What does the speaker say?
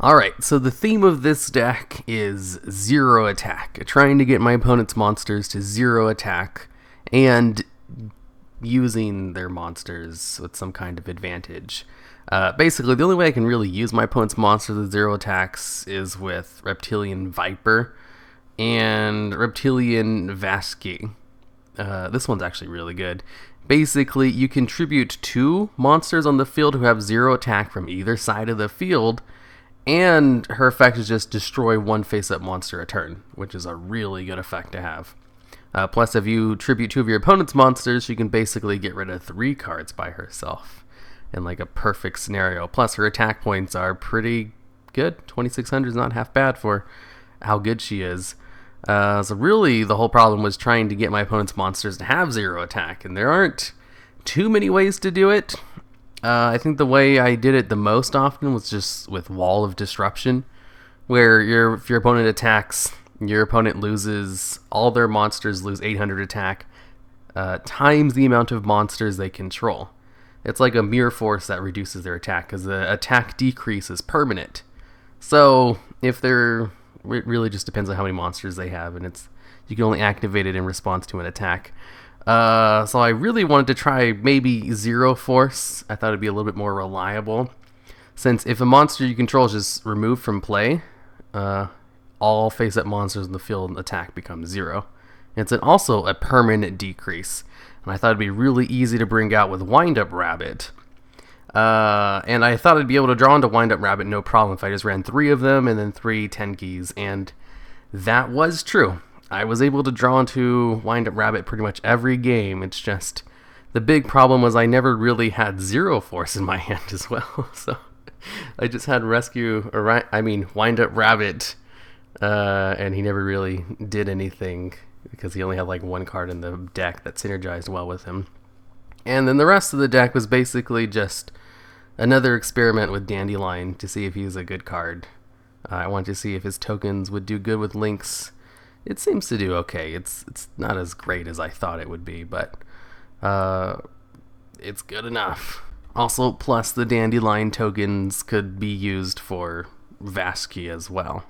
Alright, so the theme of this deck is zero attack. Trying to get my opponent's monsters to zero attack and using their monsters with some kind of advantage. Basically, the only way I can really use my opponent's monsters with zero attacks is with Reptilian Viper and Reptilian Vasky. This one's actually really good. Basically, you contribute 2 monsters on the field who have zero attack from either side of the field, and her effect is just destroy 1 face-up monster a turn, which is a really good effect to have. Plus, if you tribute 2 of your opponent's monsters, she can basically get rid of 3 cards by herself in like a perfect scenario. Plus, her attack points are pretty good. 2600 is not half bad for how good she is. So really, the whole problem was trying to get my opponent's monsters to have zero attack, and there aren't too many ways to do it. I think the way I did it the most often was just with Wall of Disruption, where if your opponent attacks, your opponent loses, all their monsters lose 800 attack, times the amount of monsters they control. It's like a mirror force that reduces their attack, because the attack decrease is permanent. So if it really just depends on how many monsters they have, and you can only activate it in response to an attack. So I really wanted to try maybe Zero Force. I thought it'd be a little bit more reliable, since if a monster you control is just removed from play, all face-up monsters in the field attack becomes 0. It's also a permanent decrease, and I thought it'd be really easy to bring out with Wind-Up Rabbit. And I thought I'd be able to draw into Wind-Up Rabbit no problem if I just ran 3 of them and then 3 Tenkis, and that was true. I was able to draw into Wind-Up Rabbit pretty much every game. It's just, the big problem was I never really had Zero Force in my hand as well. So I just had Wind-Up Rabbit, and he never really did anything because he only had like 1 card in the deck that synergized well with him. And then the rest of the deck was basically just another experiment with Dandelion to see if he's a good card. I wanted to see if his tokens would do good with links. It seems to do okay. It's not as great as I thought it would be, but it's good enough. Also, plus the Dandelion tokens could be used for Vasky as well.